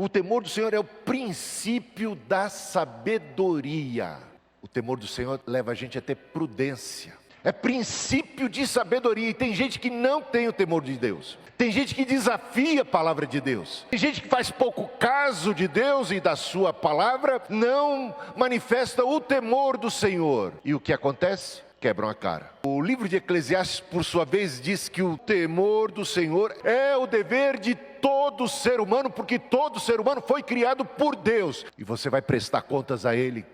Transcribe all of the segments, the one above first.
O temor do Senhor é o princípio da sabedoria. O temor do Senhor leva a gente a ter prudência. É princípio de sabedoria. E tem gente que não tem o temor de Deus. Tem gente que desafia a palavra de Deus. Tem gente que faz pouco caso de Deus e da sua palavra, não manifesta o temor do Senhor. E o que acontece? Quebram a cara. O livro de Eclesiastes, por sua vez, diz que o temor do Senhor é o dever de todo ser humano, porque todo ser humano foi criado por Deus. E você vai prestar contas a Ele,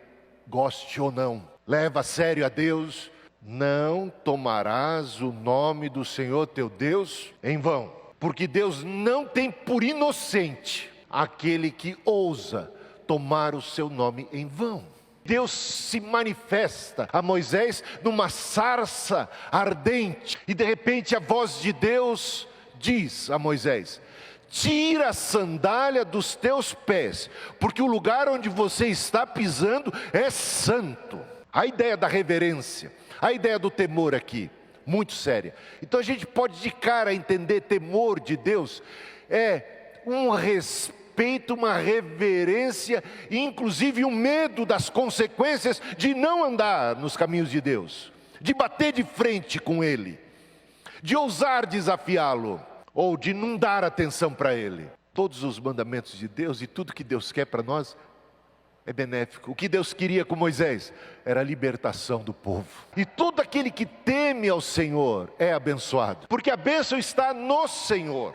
goste ou não. Leva a sério a Deus. Não tomarás o nome do Senhor teu Deus em vão, porque Deus não tem por inocente aquele que ousa tomar o seu nome em vão. Deus se manifesta a Moisés numa sarça ardente, e de repente a voz de Deus diz a Moisés: tira a sandália dos teus pés, porque o lugar onde você está pisando é santo. A ideia da reverência, a ideia do temor aqui, muito séria. Então a gente pode de cara entender temor de Deus, é um respeito, uma reverência, e inclusive um medo das consequências de não andar nos caminhos de Deus, de bater de frente com Ele, de ousar desafiá-lo, ou de não dar atenção para Ele. Todos os mandamentos de Deus e tudo que Deus quer para nós é benéfico. O que Deus queria com Moisés era a libertação do povo. E todo aquele que teme ao Senhor é abençoado, porque a bênção está no Senhor.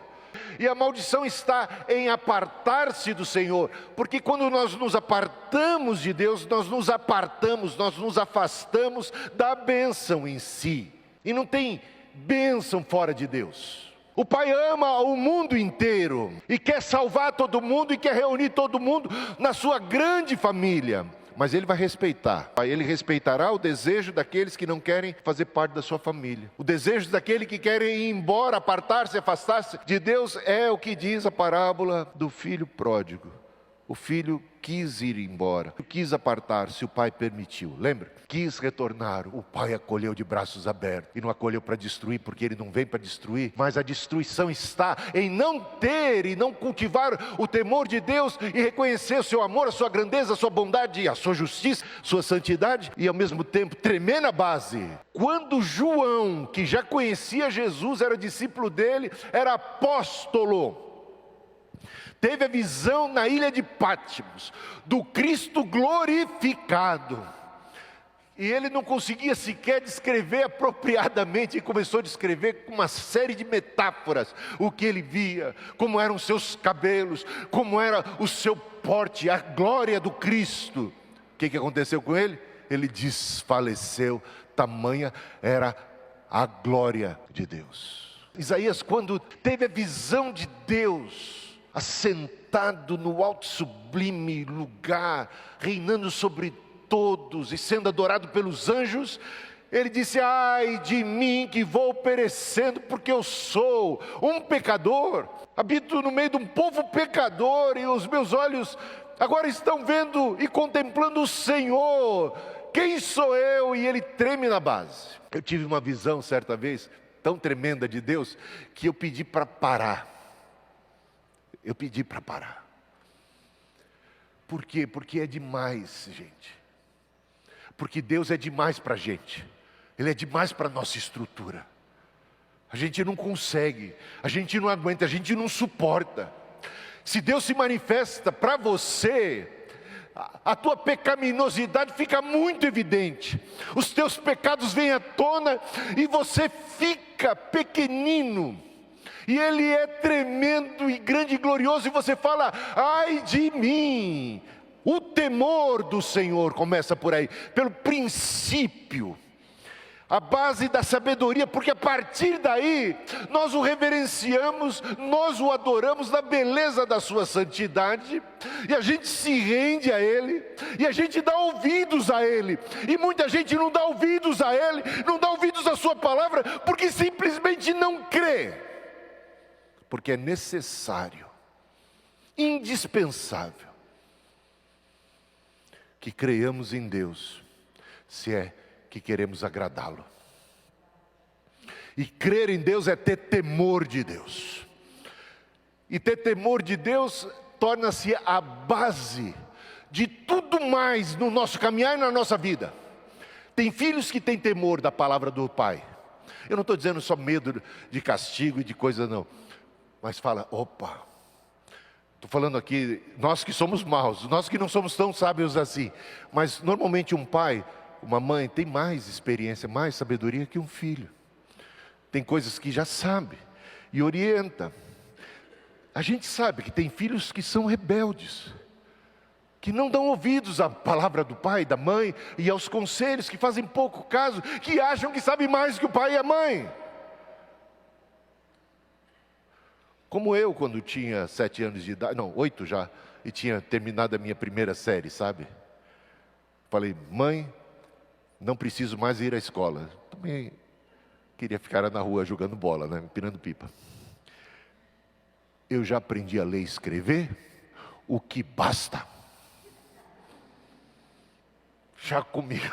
E a maldição está em apartar-se do Senhor, porque quando nós nos apartamos de Deus, nós nos apartamos, nós nos afastamos da bênção em si. E não tem bênção fora de Deus. O Pai ama o mundo inteiro e quer salvar todo mundo e quer reunir todo mundo na sua grande família. Mas Ele vai respeitar. Ele respeitará o desejo daqueles que não querem fazer parte da sua família. O desejo daquele que querem ir embora, apartar-se, afastar-se de Deus, é o que diz a parábola do filho pródigo. O filho quis ir embora, quis apartar-se, o pai permitiu, lembra? Quis retornar, o pai acolheu de braços abertos. E não acolheu para destruir, porque ele não vem para destruir. Mas a destruição está em não ter e não cultivar o temor de Deus e reconhecer o seu amor, a sua grandeza, a sua bondade, a sua justiça, sua santidade. E ao mesmo tempo tremer na base. Quando João, que já conhecia Jesus, era discípulo dele, era apóstolo, teve a visão na ilha de Patmos, do Cristo glorificado. E ele não conseguia sequer descrever apropriadamente, e começou a descrever com uma série de metáforas o que ele via, como eram os seus cabelos, como era o seu porte, a glória do Cristo. O que aconteceu com ele? Ele desfaleceu, tamanha era a glória de Deus. Isaías, quando teve a visão de Deus, assentado no alto sublime lugar, reinando sobre todos e sendo adorado pelos anjos, ele disse: ai de mim que vou perecendo, porque eu sou um pecador, habito no meio de um povo pecador, e os meus olhos agora estão vendo e contemplando o Senhor. Quem sou eu? E ele treme na base. Eu tive uma visão certa vez tão tremenda de Deus, que eu pedi para parar. Eu pedi para parar. Por quê? Porque é demais, gente. Porque Deus é demais para a gente. Ele é demais para a nossa estrutura. A gente não consegue, a gente não aguenta, a gente não suporta. Se Deus se manifesta para você, a tua pecaminosidade fica muito evidente. Os teus pecados vêm à tona e você fica pequenino. E Ele é tremendo e grande e glorioso, e você fala: ai de mim. O temor do Senhor começa por aí, pelo princípio, a base da sabedoria, porque a partir daí nós o reverenciamos, nós o adoramos na beleza da sua santidade, e a gente se rende a Ele, e a gente dá ouvidos a Ele. E muita gente não dá ouvidos a Ele, não dá ouvidos à sua palavra, porque simplesmente não crê. Porque é necessário, indispensável, que creiamos em Deus, se é que queremos agradá-lo. E crer em Deus é ter temor de Deus. E ter temor de Deus torna-se a base de tudo mais no nosso caminhar e na nossa vida. Tem filhos que têm temor da palavra do pai. Eu não estou dizendo só medo de castigo e de coisa não. Mas fala, opa, estou falando aqui, nós que somos maus, nós que não somos tão sábios assim. Mas normalmente um pai, uma mãe tem mais experiência, mais sabedoria que um filho. Tem coisas que já sabe e orienta. A gente sabe que tem filhos que são rebeldes, que não dão ouvidos à palavra do pai, da mãe e aos conselhos, que fazem pouco caso, que acham que sabem mais que o pai e a mãe. Como eu, quando tinha 7 anos de idade, não, 8 já, e tinha terminado a minha primeira série, sabe? Falei, mãe, não preciso mais ir à escola. Também queria ficar na rua jogando bola, né, empinando pipa. Eu já aprendi a ler e escrever, o que basta. Já comigo,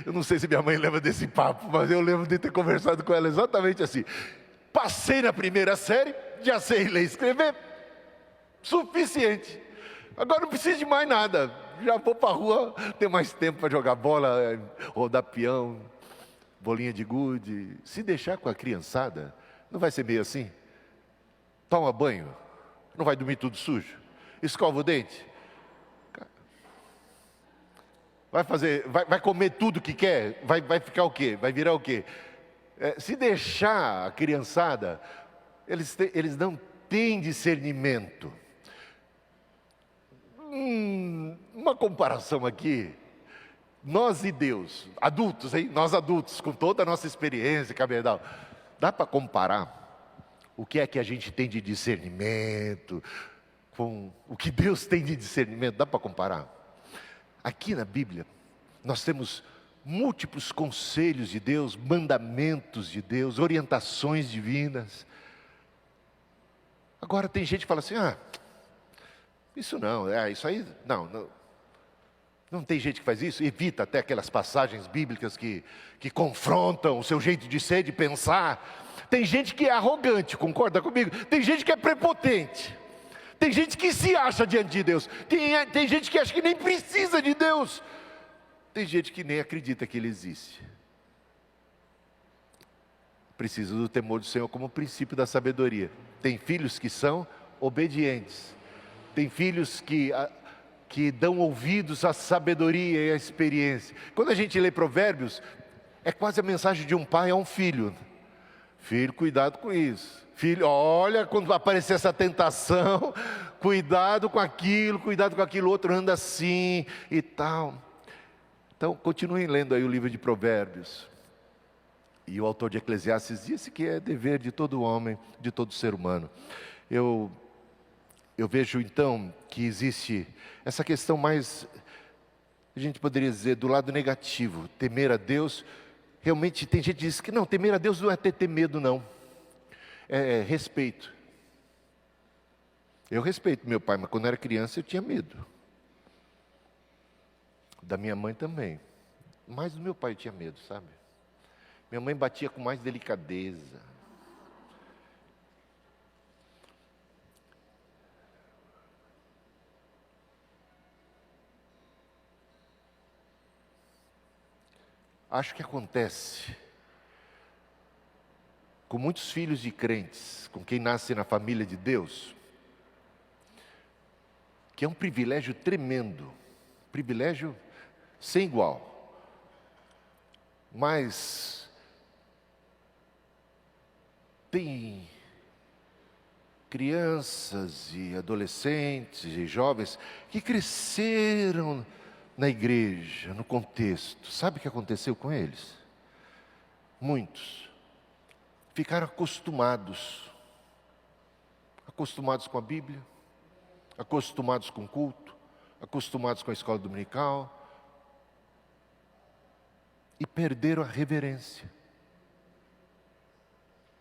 eu não sei se minha mãe lembra desse papo, mas eu lembro de ter conversado com ela exatamente assim. Passei na primeira série, já sei ler e escrever, suficiente. Agora não preciso de mais nada, já vou para a rua, ter mais tempo para jogar bola, rodar peão, bolinha de gude. Se deixar com a criançada, não vai ser meio assim? Toma banho, não vai dormir tudo sujo? Escova o dente? Vai comer tudo que quer? Vai ficar o quê? Vai virar o quê? Se deixar a criançada, eles não têm discernimento. Uma comparação aqui, nós e Deus, adultos, hein? Nós adultos, com toda a nossa experiência, cabedal, dá para comparar o que é que a gente tem de discernimento com o que Deus tem de discernimento? Dá para comparar? Aqui na Bíblia, nós temos múltiplos conselhos de Deus, mandamentos de Deus, orientações divinas. Agora tem gente que fala assim, isso não, isso aí, não tem gente que faz isso, evita até aquelas passagens bíblicas que confrontam o seu jeito de ser, de pensar. Tem gente que é arrogante, concorda comigo? Tem gente que é prepotente. Tem gente que se acha diante de Deus. Tem gente que acha que nem precisa de Deus. Tem gente que nem acredita que Ele existe. Precisa do temor do Senhor como princípio da sabedoria. Tem filhos que são obedientes. Tem filhos que dão ouvidos à sabedoria e à experiência. Quando a gente lê Provérbios, é quase a mensagem de um pai a um filho. Filho, cuidado com isso. Filho, olha, quando aparecer essa tentação, cuidado com aquilo outro, anda assim e tal. Então, continuem lendo aí o livro de Provérbios. E o autor de Eclesiastes disse que é dever de todo homem, de todo ser humano. Eu vejo então que existe essa questão mais, a gente poderia dizer, do lado negativo, temer a Deus. Realmente tem gente que diz que não, temer a Deus não é ter medo não, é respeito. Eu respeito meu pai, mas quando eu era criança eu tinha medo. Da minha mãe também, mas do meu pai eu tinha medo, sabe? Minha mãe batia com mais delicadeza. Acho que acontece com muitos filhos de crentes, com quem nasce na família de Deus, que é um privilégio tremendo, privilégio sem igual. Mas tem crianças e adolescentes e jovens que cresceram na igreja, no contexto. Sabe o que aconteceu com eles? Muitos ficaram acostumados com a Bíblia, acostumados com o culto, acostumados com a escola dominical, e perderam a reverência.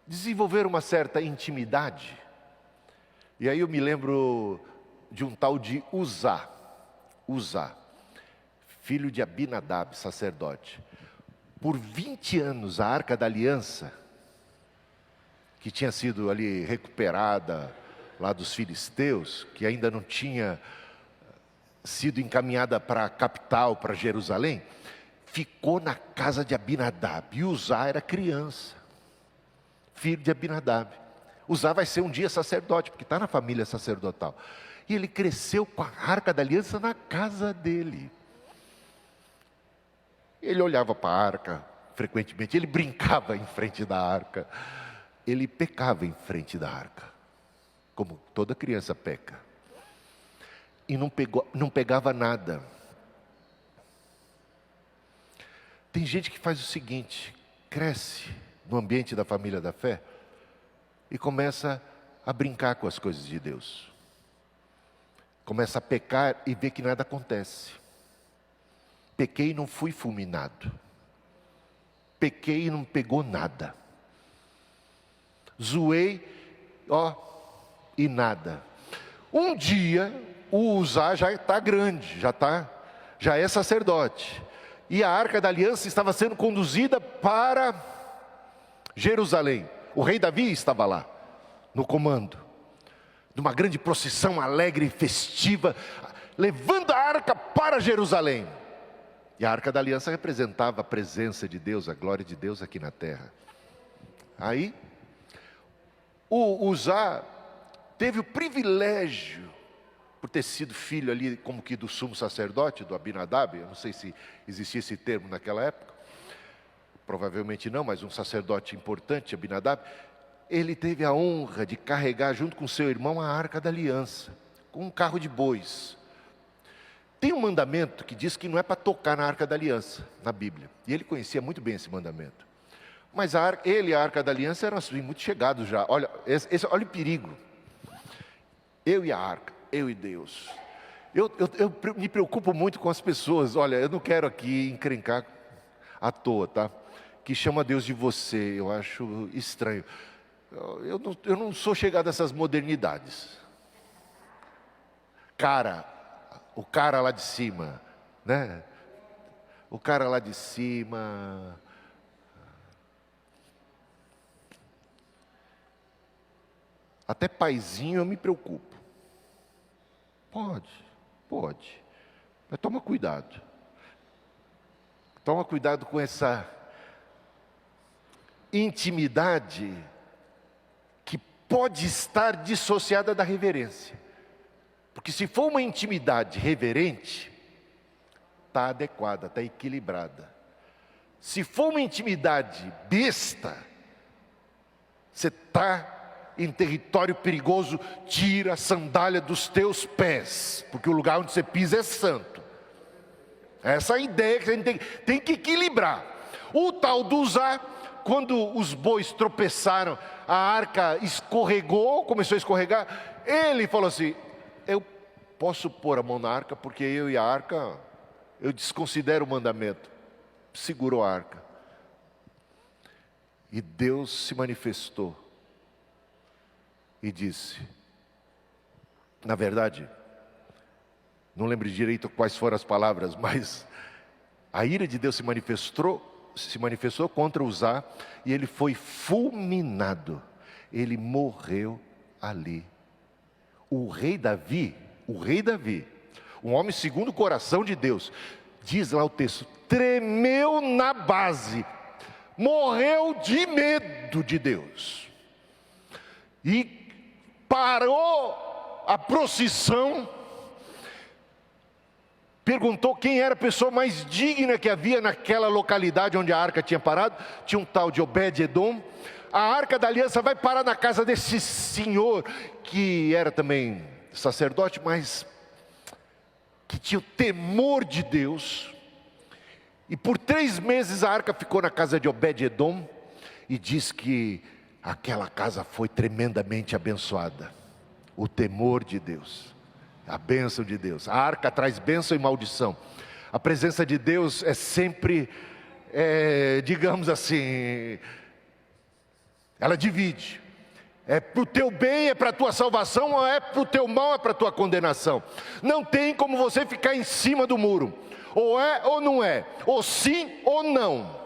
Desenvolveram uma certa intimidade. E aí eu me lembro de um tal de Uzá, filho de Abinadab, sacerdote. Por 20 anos a Arca da Aliança, que tinha sido ali recuperada lá dos filisteus, que ainda não tinha sido encaminhada para a capital, para Jerusalém, ficou na casa de Abinadab. E Uzá era criança, filho de Abinadab. Uzá vai ser um dia sacerdote, porque está na família sacerdotal. E ele cresceu com a arca da aliança na casa dele. Ele olhava para a arca frequentemente, ele brincava em frente da arca, ele pecava em frente da arca, como toda criança peca. E não pegava nada. Tem gente que faz o seguinte: cresce no ambiente da família da fé e começa a brincar com as coisas de Deus. Começa a pecar e vê que nada acontece. Pequei e não fui fulminado. Pequei e não pegou nada. Zoei, e nada. Um dia, o Uzá já está grande, já é sacerdote. E a arca da aliança estava sendo conduzida para Jerusalém. O rei Davi estava lá, no comando, de uma grande procissão alegre e festiva, levando a arca para Jerusalém. E a arca da aliança representava a presença de Deus, a glória de Deus aqui na terra. Aí, o Uzá teve o privilégio, por ter sido filho ali como que do sumo sacerdote, do Abinadab, eu não sei se existia esse termo naquela época, provavelmente não, mas um sacerdote importante, Abinadab, ele teve a honra de carregar junto com seu irmão a arca da aliança, com um carro de bois. Tem um mandamento que diz que não é para tocar na arca da aliança, na Bíblia, e ele conhecia muito bem esse mandamento. Mas ele e a arca da aliança eram assim, muito chegados já. Olha o perigo. Eu e a arca, eu e Deus. Eu me preocupo muito com as pessoas. Olha, eu não quero aqui encrencar à toa, tá? Que chama Deus de você, eu acho estranho. Eu não sou chegado a essas modernidades. O cara lá de cima, né? O cara lá de cima. Até paizinho eu me preocupo. Pode. Mas toma cuidado. Toma cuidado com essa intimidade que pode estar dissociada da reverência. Porque se for uma intimidade reverente, está adequada, está equilibrada. Se for uma intimidade besta, você está em território perigoso, tira a sandália dos teus pés, porque o lugar onde você pisa é santo. Essa é a ideia que a gente tem que equilibrar. O tal do Uzá, quando os bois tropeçaram, a arca escorregou, começou a escorregar, ele falou assim: eu posso pôr a mão na arca, porque eu e a arca, eu desconsidero o mandamento. Segurou a arca. E Deus se manifestou e disse, na verdade, não lembro direito quais foram as palavras, mas a ira de Deus se manifestou contra Uzá, e ele foi fulminado, ele morreu ali. O rei Davi, um homem segundo o coração de Deus, diz lá o texto, tremeu na base, morreu de medo de Deus, e parou a procissão, perguntou quem era a pessoa mais digna que havia naquela localidade onde a arca tinha parado. Tinha um tal de Obed-Edom. A arca da aliança vai parar na casa desse senhor, que era também sacerdote, mas que tinha o temor de Deus. E por 3 meses a arca ficou na casa de Obed-Edom, e diz que aquela casa foi tremendamente abençoada. O temor de Deus, a bênção de Deus. A arca traz bênção e maldição. A presença de Deus é sempre, digamos assim, ela divide. É para o teu bem, é para a tua salvação, ou é para o teu mal, é para a tua condenação. Não tem como você ficar em cima do muro. Ou é ou não é, ou sim ou não.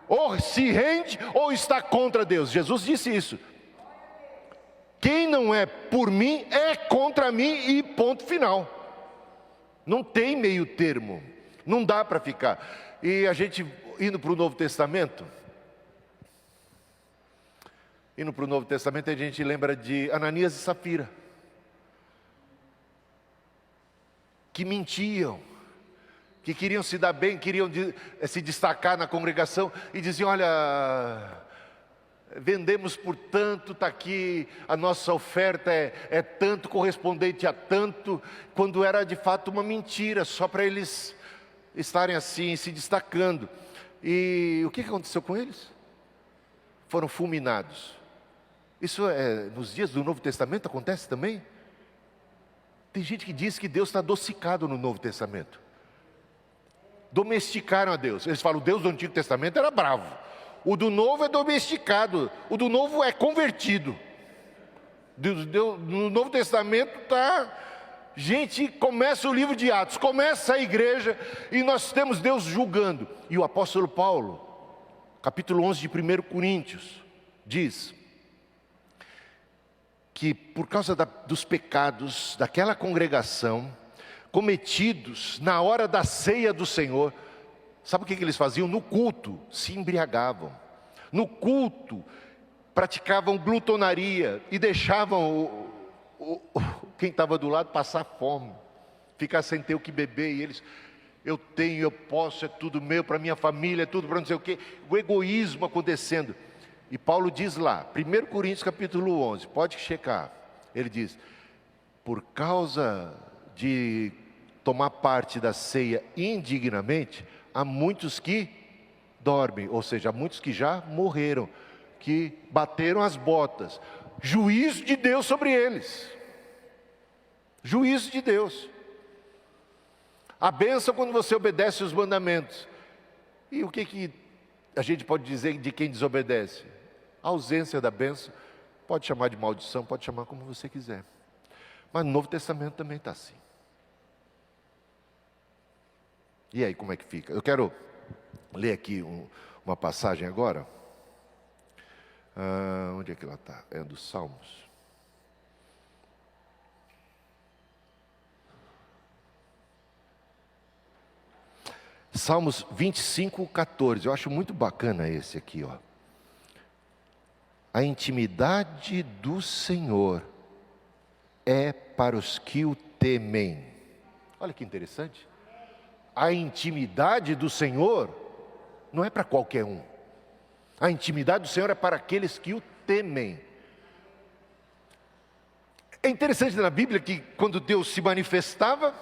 Ou se rende ou está contra Deus. Jesus disse isso. Quem não é por mim é contra mim e ponto final. Não tem meio termo, não dá para ficar. E a gente indo para o Novo Testamento, a gente lembra de Ananias e Safira, que mentiam, que queriam se dar bem, queriam se destacar na congregação e diziam: olha, vendemos por tanto, está aqui, a nossa oferta é tanto, correspondente a tanto, quando era de fato uma mentira, só para eles estarem assim, se destacando. E o que aconteceu com eles? Foram fulminados. Isso nos dias do Novo Testamento acontece também? Tem gente que diz que Deus está adocicado no Novo Testamento. Domesticaram a Deus. Eles falam: o Deus do Antigo Testamento era bravo. O do Novo é domesticado. O do Novo é convertido. No Novo Testamento está... Gente, começa o livro de Atos, começa a igreja e nós temos Deus julgando. E o apóstolo Paulo, capítulo 11 de 1 Coríntios, diz que por causa dos pecados daquela congregação, cometidos na hora da ceia do Senhor, sabe o que eles faziam? No culto, se embriagavam. No culto, praticavam glutonaria e deixavam quem estava do lado passar fome, ficar sem ter o que beber. E eles: eu tenho, eu posso, é tudo meu, para minha família, é tudo para não sei o quê. O egoísmo acontecendo. E Paulo diz lá, 1 Coríntios capítulo 11, pode checar. Ele diz: por causa de tomar parte da ceia indignamente, há muitos que dormem, ou seja, há muitos que já morreram, que bateram as botas. Juízo de Deus sobre eles. Juízo de Deus. A bênção quando você obedece os mandamentos. E o que a gente pode dizer de quem desobedece? A ausência da bênção. Pode chamar de maldição, pode chamar como você quiser. Mas no Novo Testamento também está assim. E aí, como é que fica? Eu quero ler aqui uma passagem agora. Onde é que ela está? É dos Salmos. Salmos 25, 14. Eu acho muito bacana esse aqui, ó. A intimidade do Senhor é para os que o temem. Olha que interessante. A intimidade do Senhor não é para qualquer um. A intimidade do Senhor é para aqueles que o temem. É interessante na Bíblia que quando Deus se manifestava,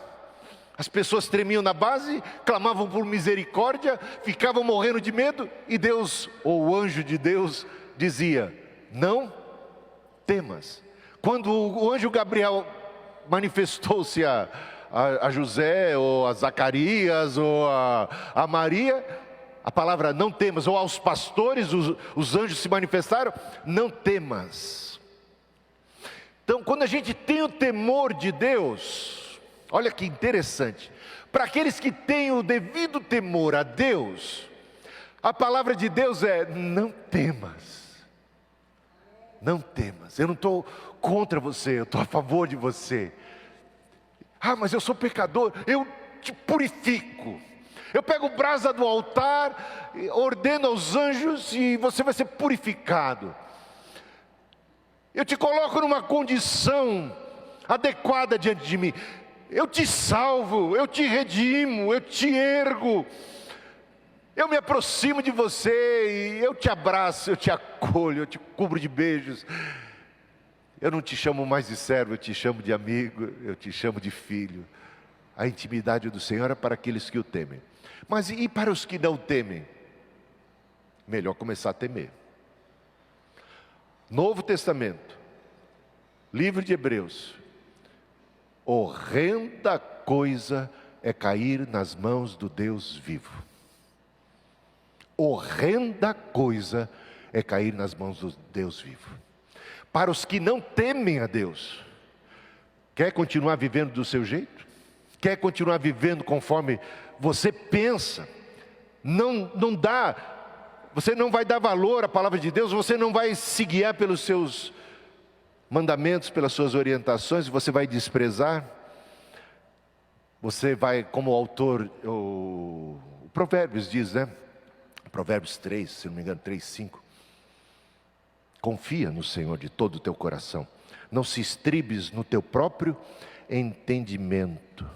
as pessoas tremiam na base, clamavam por misericórdia, ficavam morrendo de medo, e Deus, ou o anjo de Deus, dizia: não temas. Quando o anjo Gabriel manifestou-se a José, ou a Zacarias, ou a Maria, a palavra não temas, ou aos pastores, os anjos se manifestaram: não temas. Então, quando a gente tem o temor de Deus, olha que interessante, para aqueles que têm o devido temor a Deus, a palavra de Deus é: não temas. Não temas. Eu não estou contra você, eu estou a favor de você. Mas eu sou pecador. Eu te purifico. Eu pego brasa do altar, ordeno aos anjos e você vai ser purificado. Eu te coloco numa condição adequada diante de mim. Eu te salvo, eu te redimo, eu te ergo. Eu me aproximo de você e eu te abraço, eu te acolho, eu te cubro de beijos. Eu não te chamo mais de servo, eu te chamo de amigo, eu te chamo de filho. A intimidade do Senhor é para aqueles que o temem. Mas e para os que não temem? Melhor começar a temer. Novo Testamento, livro de Hebreus. Horrenda coisa é cair nas mãos do Deus vivo. Horrenda coisa é cair nas mãos do Deus vivo. Para os que não temem a Deus, quer continuar vivendo do seu jeito? Quer continuar vivendo conforme você pensa? Não dá, você não vai dar valor à palavra de Deus, você não vai se guiar pelos seus mandamentos, pelas suas orientações, você vai desprezar. Você vai, como o autor, o Provérbios diz, né? Provérbios 3, se não me engano, 3, 5. Confia no Senhor de todo o teu coração. Não se estribes no teu próprio entendimento.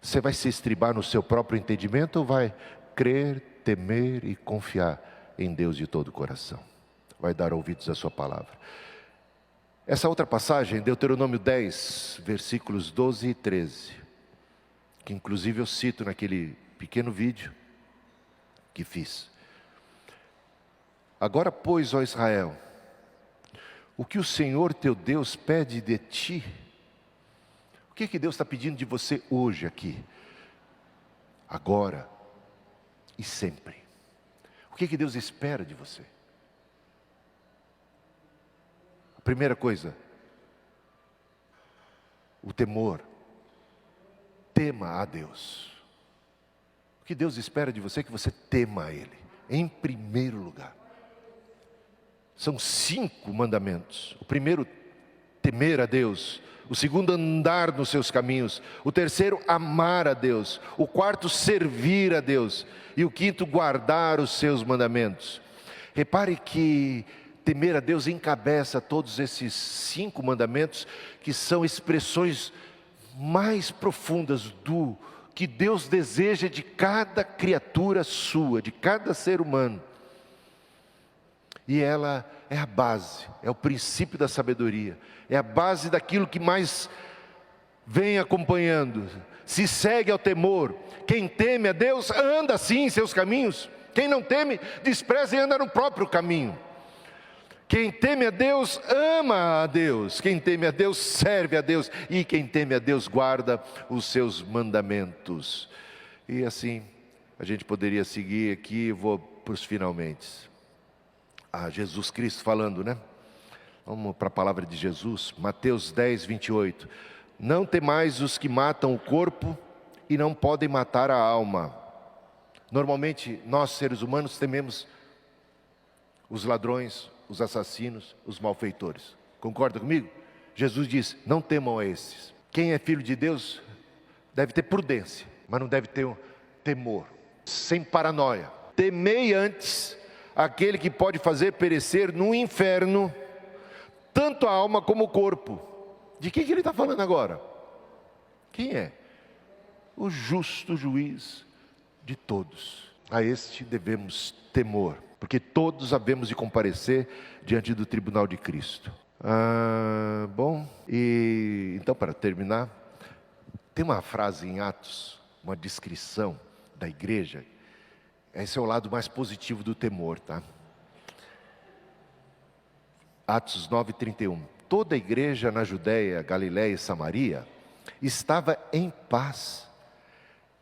Você vai se estribar no seu próprio entendimento ou vai crer, temer e confiar em Deus de todo o coração? Vai dar ouvidos à sua palavra. Essa outra passagem, Deuteronômio 10, versículos 12 e 13, que inclusive eu cito naquele pequeno vídeo que fiz. Agora, pois, ó Israel, o que o Senhor teu Deus pede de ti, o que Deus está pedindo de você hoje aqui, agora e sempre? O que Deus espera de você? A primeira coisa, o temor. Tema a Deus. O que Deus espera de você é que você tema a Ele, em primeiro lugar. São 5 mandamentos. O primeiro, temer a Deus. O segundo, andar nos seus caminhos. O terceiro, amar a Deus. O quarto, servir a Deus. E o quinto, guardar os seus mandamentos. Repare que temer a Deus encabeça todos esses 5 mandamentos, que são expressões mais profundas do que Deus deseja de cada criatura sua, de cada ser humano. E ela é a base, é o princípio da sabedoria, é a base daquilo que mais vem acompanhando. Se segue ao temor. Quem teme a Deus anda assim em seus caminhos. Quem não teme, despreza e anda no próprio caminho. Quem teme a Deus, ama a Deus. Quem teme a Deus, serve a Deus. E quem teme a Deus, guarda os seus mandamentos. E assim, a gente poderia seguir aqui, eu vou para os finalmente. Jesus Cristo falando, né? Vamos para a palavra de Jesus, Mateus 10, 28. Não temais os que matam o corpo e não podem matar a alma. Normalmente, nós seres humanos tememos os ladrões, os assassinos, os malfeitores. Concorda comigo? Jesus diz, não temam a esses. Quem é filho de Deus deve ter prudência, mas não deve ter temor, sem paranoia. Temei antes aquele que pode fazer perecer no inferno tanto a alma como o corpo. De quem que ele está falando agora? Quem é? O justo juiz de todos. A este devemos temor, porque todos havemos de comparecer diante do tribunal de Cristo. Bom, e então, para terminar, tem uma frase em Atos, uma descrição da igreja. Esse é o lado mais positivo do temor, tá? Atos 9:31. Toda a igreja na Judéia, Galiléia e Samaria estava em paz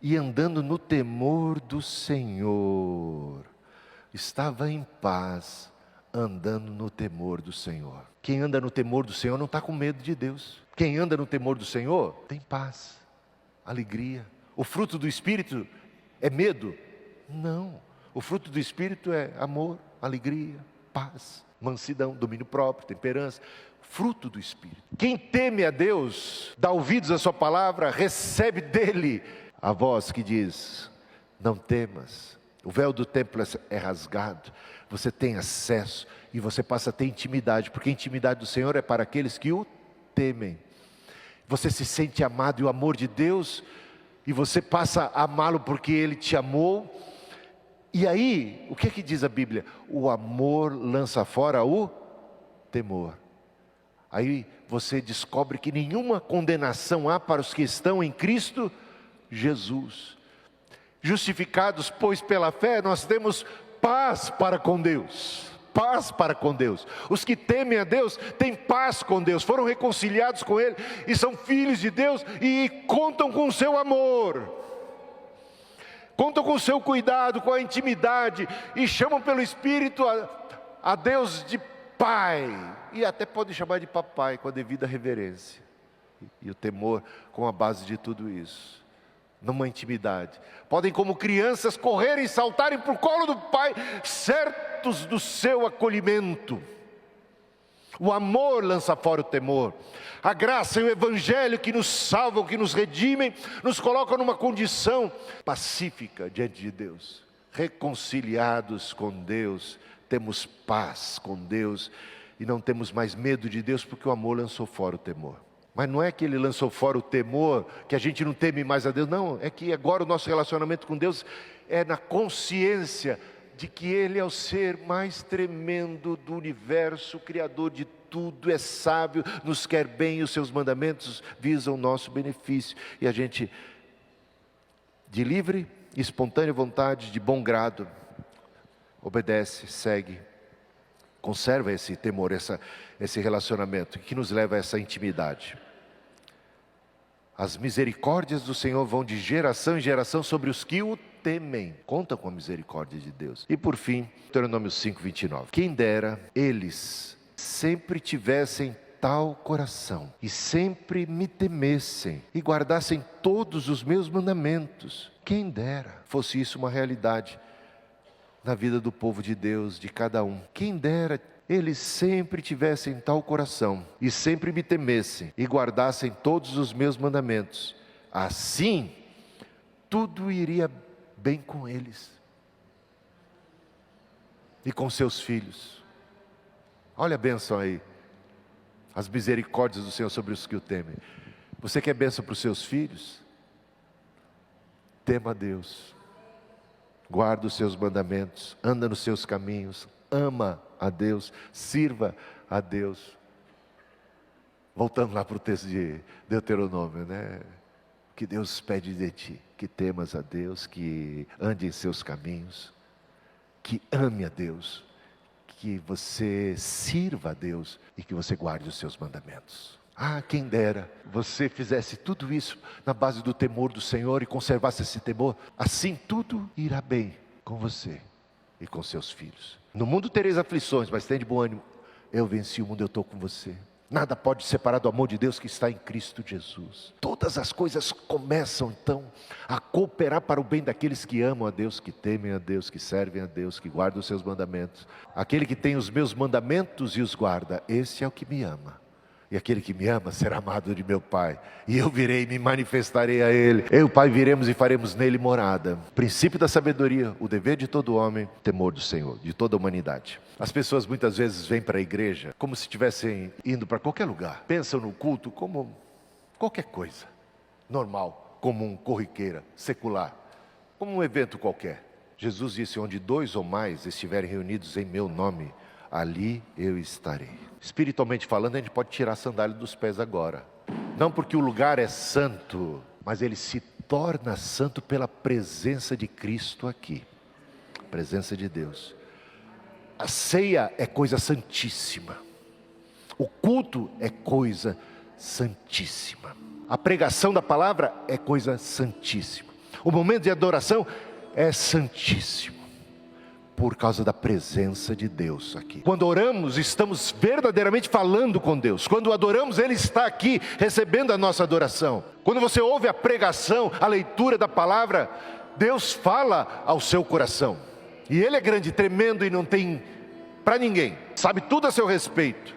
e andando no temor do Senhor. Estava em paz, andando no temor do Senhor. Quem anda no temor do Senhor não está com medo de Deus. Quem anda no temor do Senhor tem paz, alegria. O fruto do Espírito é medo? Não. O fruto do Espírito é amor, alegria, paz, mansidão, domínio próprio, temperança. Fruto do Espírito. Quem teme a Deus, dá ouvidos à sua palavra, recebe dele a voz que diz, não temas. O véu do templo é rasgado, você tem acesso e você passa a ter intimidade, porque a intimidade do Senhor é para aqueles que o temem. Você se sente amado e o amor de Deus, e você passa a amá-lo porque Ele te amou. E aí, o que diz a Bíblia? O amor lança fora o temor. Aí você descobre que nenhuma condenação há para os que estão em Cristo Jesus. Justificados, pois, pela fé, nós temos paz para com Deus. Paz para com Deus. Os que temem a Deus têm paz com Deus, foram reconciliados com Ele e são filhos de Deus e contam com o seu amor. Contam com o seu cuidado, com a intimidade e chamam pelo Espírito a Deus de Pai. E até podem chamar de papai com a devida reverência. E o temor com a base de tudo isso. Numa intimidade. Podem, como crianças, correrem e saltarem para o colo do Pai, certos do seu acolhimento. O amor lança fora o temor. A graça e o evangelho que nos salvam, que nos redimem, nos colocam numa condição pacífica diante de Deus. Reconciliados com Deus, temos paz com Deus e não temos mais medo de Deus, porque o amor lançou fora o temor. Mas não é que Ele lançou fora o temor, que a gente não teme mais a Deus, não. É que agora o nosso relacionamento com Deus é na consciência de que Ele é o ser mais tremendo do universo, o Criador de tudo, é sábio, nos quer bem, e os seus mandamentos visam o nosso benefício. E a gente, de livre e espontânea vontade, de bom grado, obedece, segue, conserva esse temor, esse relacionamento, que nos leva a essa intimidade. As misericórdias do Senhor vão de geração em geração sobre os que o temem. Conta com a misericórdia de Deus. E por fim, Deuteronômio 5:29. Quem dera eles sempre tivessem tal coração, e sempre me temessem, e guardassem todos os meus mandamentos. Quem dera fosse isso uma realidade na vida do povo de Deus, de cada um. Quem dera eles sempre tivessem tal coração, e sempre me temessem, e guardassem todos os meus mandamentos. Assim, tudo iria bem com eles e com seus filhos. Olha a bênção aí, as misericórdias do Senhor sobre os que o temem. Você quer bênção para os seus filhos? Tema a Deus, guarda os seus mandamentos, anda nos seus caminhos, ama a Deus, sirva a Deus. Voltando lá para o texto de Deuteronômio, né? Que Deus pede de ti, que temas a Deus, que ande em seus caminhos, que ame a Deus, que você sirva a Deus e que você guarde os seus mandamentos. Ah, quem dera você fizesse tudo isso na base do temor do Senhor e conservasse esse temor. Assim tudo irá bem com você e com seus filhos. No mundo tereis aflições, mas tem de bom ânimo. Eu venci o mundo, eu estou com você. Nada pode separar do amor de Deus que está em Cristo Jesus. Todas as coisas começam então a cooperar para o bem daqueles que amam a Deus, que temem a Deus, que servem a Deus, que guardam os seus mandamentos. Aquele que tem os meus mandamentos e os guarda, esse é o que me ama. E aquele que me ama será amado de meu Pai, e eu virei e me manifestarei a Ele. Eu e o Pai viremos e faremos nele morada. Princípio da sabedoria, o dever de todo homem, temor do Senhor, de toda a humanidade. As pessoas muitas vezes vêm para a igreja como se estivessem indo para qualquer lugar. Pensam no culto como qualquer coisa, normal, comum, corriqueira, secular, como um evento qualquer. Jesus disse, onde 2 ou mais estiverem reunidos em meu nome, ali eu estarei. Espiritualmente falando, a gente pode tirar a sandália dos pés agora. Não porque o lugar é santo, mas ele se torna santo pela presença de Cristo aqui. A presença de Deus. A ceia é coisa santíssima. O culto é coisa santíssima. A pregação da palavra é coisa santíssima. O momento de adoração é santíssimo, por causa da presença de Deus aqui. Quando oramos, estamos verdadeiramente falando com Deus. Quando adoramos, Ele está aqui, recebendo a nossa adoração. Quando você ouve a pregação, a leitura da palavra, Deus fala ao seu coração. E Ele é grande, tremendo e não tem para ninguém. Sabe tudo a seu respeito.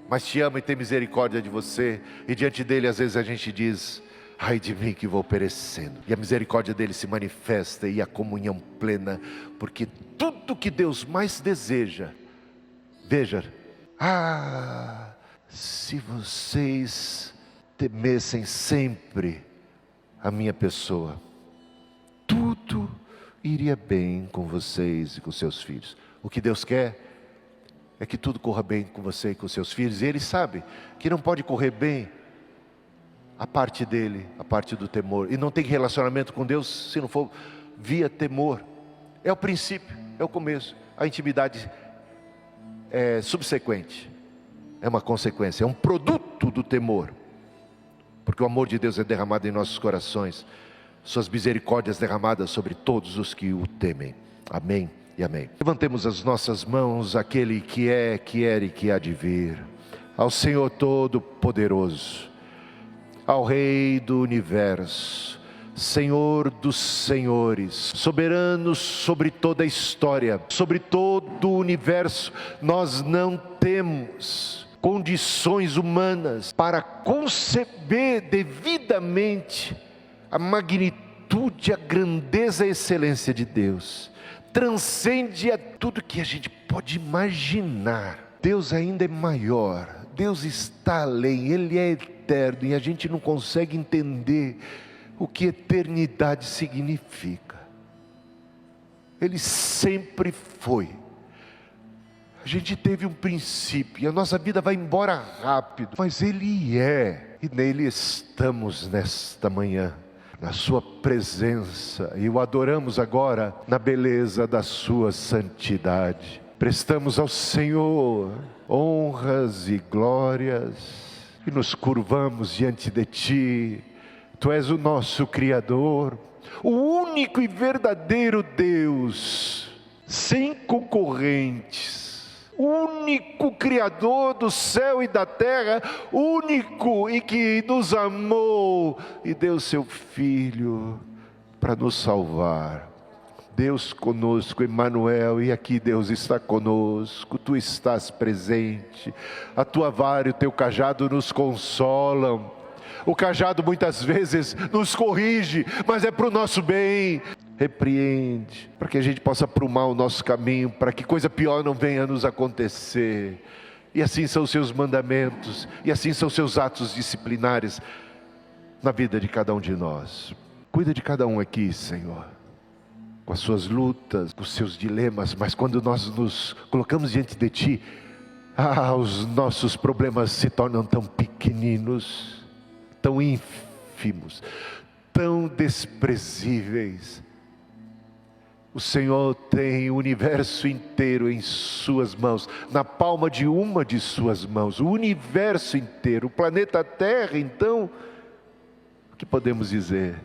Mas te ama e tem misericórdia de você. E diante dEle, às vezes a gente diz, ai de mim que vou perecendo. E a misericórdia dele se manifesta e a comunhão plena, porque tudo que Deus mais deseja, veja, se vocês temessem sempre a minha pessoa, tudo iria bem com vocês e com seus filhos. O que Deus quer é que tudo corra bem com você e com seus filhos, e Ele sabe que não pode correr bem a parte dele, a parte do temor. E não tem relacionamento com Deus se não for via temor. É o princípio, é o começo. A intimidade é subsequente, é uma consequência, é um produto do temor. Porque o amor de Deus é derramado em nossos corações, suas misericórdias derramadas sobre todos os que o temem. Amém e amém. Levantemos as nossas mãos àquele que é, que era e que há de vir, ao Senhor Todo-Poderoso, ao Rei do Universo. Senhor dos senhores, soberano sobre toda a história, sobre todo o universo. Nós não temos condições humanas para conceber devidamente a magnitude, a grandeza e a excelência de Deus. Transcende a tudo que a gente pode imaginar. Deus ainda é maior, Deus está além, Ele é eterno e a gente não consegue entender o que eternidade significa. Ele sempre foi. A gente teve um princípio, e a nossa vida vai embora rápido, mas Ele é, e nele estamos nesta manhã, na sua presença, e o adoramos agora na beleza da sua santidade. Prestamos ao Senhor honras e glórias, e nos curvamos diante de Ti. Tu és o nosso Criador, o único e verdadeiro Deus, sem concorrentes, único Criador do céu e da terra, único e que nos amou e deu seu Filho para nos salvar. Deus conosco, Emmanuel, e aqui Deus está conosco, Tu estás presente, a Tua vara e o Teu cajado nos consolam. O cajado muitas vezes nos corrige, mas é para o nosso bem. Repreende, para que a gente possa aprumar o nosso caminho, para que coisa pior não venha a nos acontecer. E assim são os Seus mandamentos, e assim são os Seus atos disciplinares na vida de cada um de nós. Cuida de cada um aqui, Senhor, com as suas lutas, com os seus dilemas, mas quando nós nos colocamos diante de Ti, os nossos problemas se tornam tão pequeninos, tão ínfimos, tão desprezíveis. O Senhor tem o universo inteiro em suas mãos, na palma de uma de suas mãos, o universo inteiro, o planeta Terra. Então, o que podemos dizer?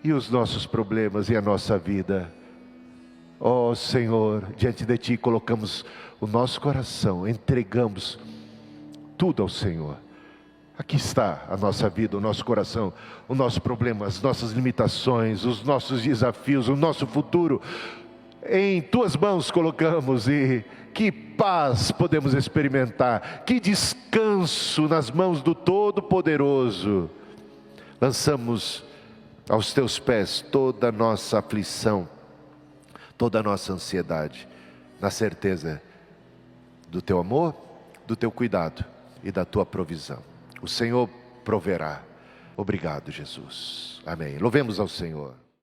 E os nossos problemas e a nossa vida? Ó Senhor, diante de Ti colocamos o nosso coração, entregamos tudo ao Senhor. Aqui está a nossa vida, o nosso coração, o nosso problema, as nossas limitações, os nossos desafios, o nosso futuro. Em Tuas mãos colocamos, e que paz podemos experimentar, que descanso nas mãos do Todo-Poderoso. Lançamos aos Teus pés toda a nossa aflição, toda a nossa ansiedade, na certeza do Teu amor, do Teu cuidado e da Tua provisão. O Senhor proverá. Obrigado, Jesus. Amém. Louvemos ao Senhor.